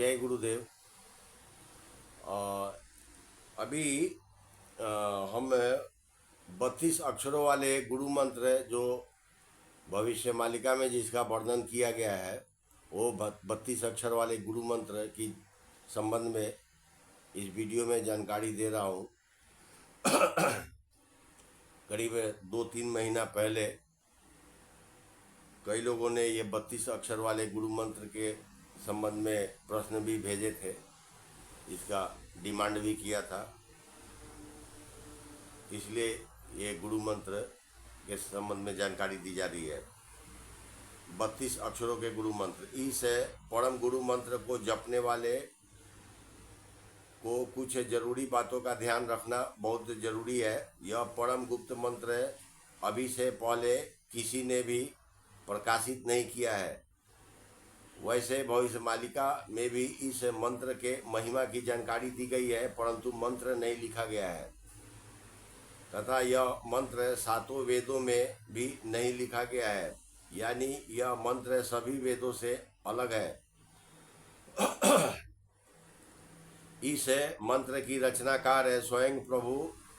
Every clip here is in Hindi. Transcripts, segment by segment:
जय गुरुदेव। अ, अभी हम 32 अक्षरों वाले गुरु मंत्र जो भविष्य मालिका में जिसका वर्णन किया गया है, वो 32 अक्षर वाले गुरु मंत्र की संबंध में इस वीडियो में जानकारी दे रहा हूँ। करीब 2-3 महीना पहले कई लोगों ने ये 32 अक्षर वाले गुरु मंत्र के संबंध में प्रश्न भी भेजे थे, इसका डिमांड भी किया था। इसलिए ये गुरु मंत्र के संबंध में जानकारी दी जा रही है। 32 अक्षरों के गुरु मंत्र। इस परम गुरु मंत्र को जपने वाले को कुछ जरूरी बातों का ध्यान रखना बहुत जरूरी है। यह परम गुप्त मंत्र अभी से पहले किसी ने भी प्रकाशित नहीं किया है। वैसे भविष्य मालिका में भी इस मंत्र के महिमा की जानकारी दी गई है, परंतु मंत्र नहीं लिखा गया है तथा यह मंत्र 7 वेदों में भी नहीं लिखा गया है, यानी यह मंत्र सभी वेदों से अलग है। इस मंत्र की रचनाकार है स्वयं प्रभु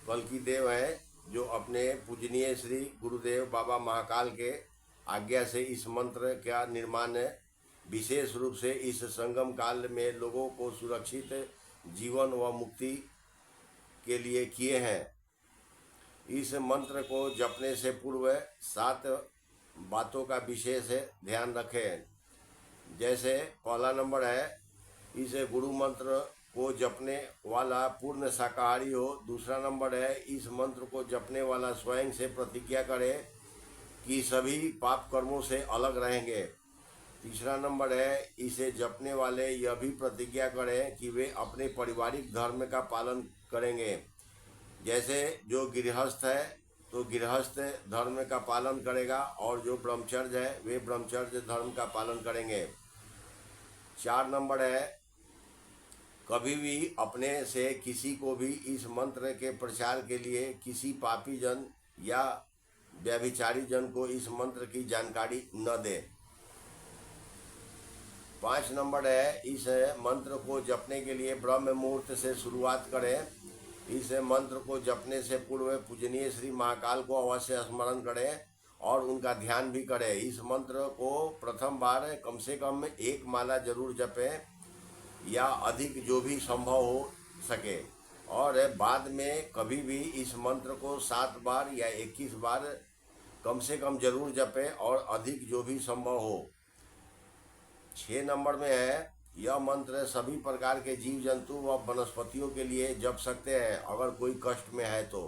कल्की देव है, जो अपने पूजनीय श्री गुरुदेव बाबा महाकाल के आज्ञा से इस मंत्र का निर्माण विशेष रूप से इस संगम काल में लोगों को सुरक्षित जीवन व मुक्ति के लिए किए हैं। इस मंत्र को जपने से पूर्व 7 बातों का विशेष ध्यान रखें। जैसे पहला नंबर है, इस गुरु मंत्र को जपने वाला पूर्ण शाकाहारी हो। दूसरा नंबर है, इस मंत्र को जपने वाला स्वयं से प्रतिज्ञा करे कि सभी पाप कर्मों से अलग रहेंगे। तीसरा नंबर है, इसे जपने वाले यह भी प्रतिज्ञा करें कि वे अपने पारिवारिक धर्म का पालन करेंगे। जैसे जो गृहस्थ है तो गृहस्थ धर्म का पालन करेगा, और जो ब्रह्मचर्य है वे ब्रह्मचर्य धर्म का पालन करेंगे। 4 नंबर है, कभी भी अपने से किसी को भी इस मंत्र के प्रचार के लिए किसी पापी जन या व्यभिचारी जन को इस मंत्र की जानकारी न दे। 5 नंबर है, इस मंत्र को जपने के लिए ब्रह्म मुहूर्त से शुरुआत करें। इस मंत्र को जपने से पूर्व पूजनीय श्री महाकाल को अवश्य स्मरण करें और उनका ध्यान भी करें। इस मंत्र को प्रथम बार कम से कम 1 माला जरूर जपें या अधिक, जो भी संभव हो सके, और बाद में कभी भी इस मंत्र को 7 बार या 21 बार कम से कम जरूर जपें, और अधिक जो भी संभव हो। 6 नंबर में है, यह मंत्र सभी प्रकार के जीव जंतु व वनस्पतियों के लिए जप सकते हैं अगर कोई कष्ट में है तो।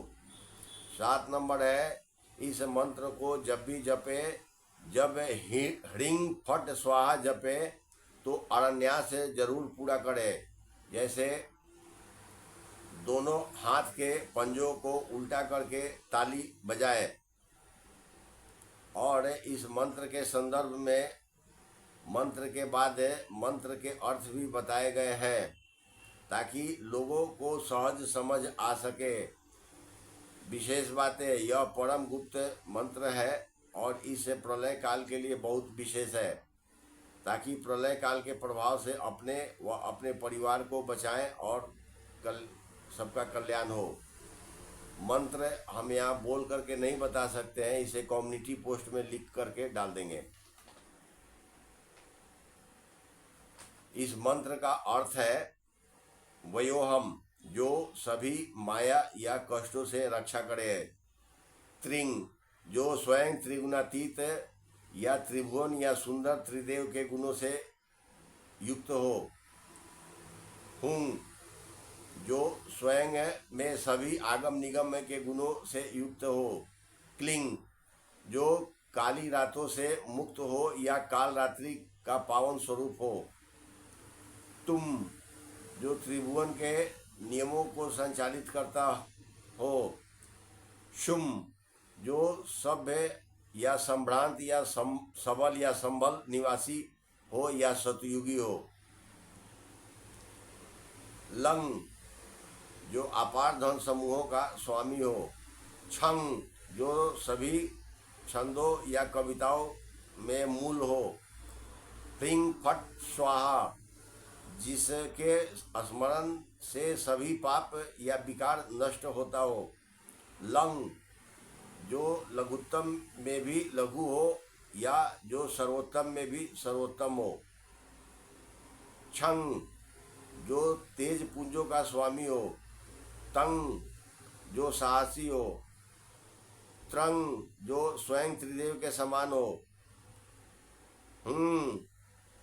7 नंबर है, इस मंत्र को जब भी जपे, जब ह्रीं फट स्वाहा जपे तो अरण्यास जरूर पूरा करें। जैसे दोनों हाथ के पंजों को उल्टा करके ताली बजाए, और इस मंत्र के संदर्भ में मंत्र के बाद मंत्र के अर्थ भी बताए गए हैं ताकि लोगों को सहज समझ आ सके। विशेष बात है, यह परम गुप्त मंत्र है और इस प्रलय काल के लिए बहुत विशेष है, ताकि प्रलय काल के प्रभाव से अपने व अपने परिवार को बचाएं और सबका कल्याण हो। मंत्र हम यहाँ बोल करके नहीं बता सकते हैं, इसे कम्युनिटी पोस्ट में लिख करके डाल देंगे। इस मंत्र का अर्थ है वयोहम, जो सभी माया या कष्टों से रक्षा करे। त्रिंग, जो स्वयं त्रिगुणातीत या त्रिभुवन या सुंदर त्रिदेव के गुणों से युक्त हो। हुंग, जो स्वयं में सभी आगम निगम के गुणों से युक्त हो। क्लिंग, जो काली रातों से मुक्त हो या काल रात्रि का पावन स्वरूप हो। तुम, जो त्रिभुवन के नियमों को संचालित करता हो। शुम, जो सभ्य या संभ्रांत या सबल या संबल निवासी हो या सतयुगी हो। लंग, जो अपार धन समूहों का स्वामी हो। छंग, जो सभी छंदों या कविताओं में मूल हो। ह्रीं फट स्वाहा, जिसके स्मरण से सभी पाप या विकार नष्ट होता हो। लंग, जो लघुत्तम में भी लघु हो या जो सर्वोत्तम में भी सर्वोत्तम हो। छंग, जो तेज पुंजों का स्वामी हो। तंग, जो साहसी हो। त्रंग, जो स्वयं त्रिदेव के समान हो।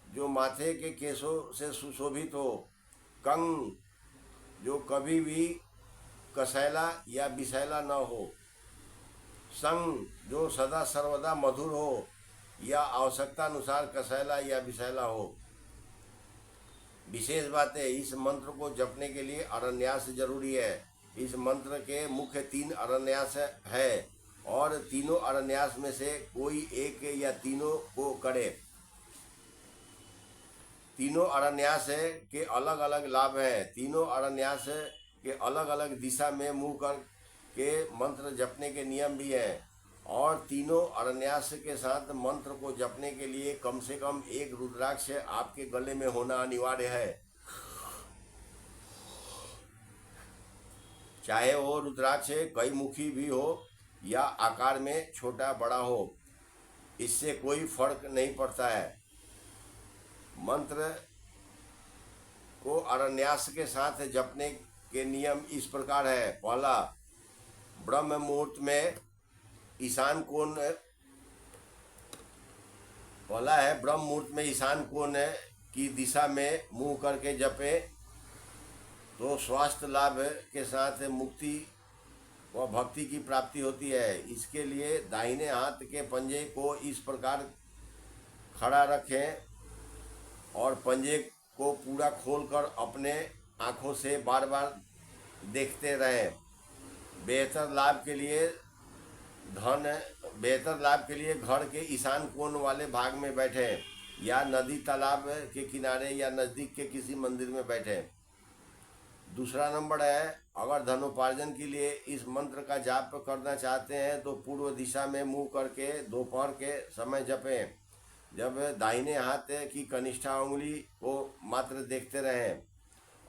जो माथे के केशों से सुशोभित हो। कंग, जो कभी भी कसैला या विषैला न हो। संग, जो सदा सर्वदा मधुर हो या आवश्यकता अनुसार कसैला या विषैला हो। विशेष बात है, इस मंत्र को जपने के लिए अरण्यास जरूरी है। इस मंत्र के मुख्य 3 अरण्यास है और तीनों अरण्यास में से कोई एक या तीनों को करे। तीनों अरण्यास के अलग अलग लाभ हैं। तीनों अरण्यास के अलग अलग दिशा में मुंह कर के मंत्र जपने के नियम भी हैं और तीनों अरण्यास के साथ मंत्र को जपने के लिए कम से कम एक रुद्राक्ष आपके गले में होना अनिवार्य है। चाहे वो रुद्राक्ष कई मुखी भी हो या आकार में छोटा बड़ा हो, इससे कोई फर्क नहीं पड़ता है। मंत्र को अरण्यास के साथ जपने के नियम इस प्रकार है। पहला, ब्रह्म मुहूर्त में ईशान कोण, पहला है ब्रह्म मुहूर्त में ईशान कोण की दिशा में मुंह करके जपे तो स्वास्थ्य लाभ के साथ मुक्ति व भक्ति की प्राप्ति होती है। इसके लिए दाहिने हाथ के पंजे को इस प्रकार खड़ा रखें और पंजे को पूरा खोलकर अपने आँखों से बार बार देखते रहें। बेहतर लाभ के लिए घर के ईशान कोण वाले भाग में बैठें या नदी तालाब के किनारे या नज़दीक के किसी मंदिर में बैठें। दूसरा नंबर है, अगर धनोपार्जन के लिए इस मंत्र का जाप करना चाहते हैं तो पूर्व दिशा में मुंह करके दोपहर के समय जपें। जब दाहिने हाथ की कनिष्ठा उंगली को मात्र देखते रहें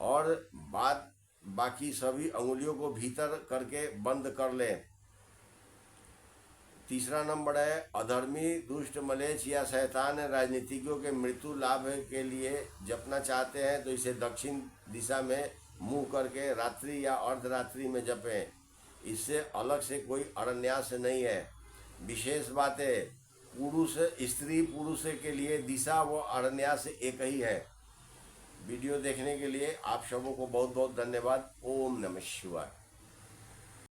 और बाकी सभी अंगुलियों को भीतर करके बंद कर लें। तीसरा नंबर है, अधर्मी, दुष्ट, मलेच्छ या शैतान राजनीतिज्ञों के मृत्यु लाभ के लिए जपना चाहते हैं तो इसे दक्षिण दिशा में मुंह करके रात्रि या अर्धरात्रि में जपें। इससे अलग से कोई अरण्यास नहीं है। विशेष बात है, स्त्री पुरुष के लिए दिशा व अरण्यास एक ही है। वीडियो देखने के लिए आप सबों को बहुत बहुत धन्यवाद। ओम नमः शिवाय।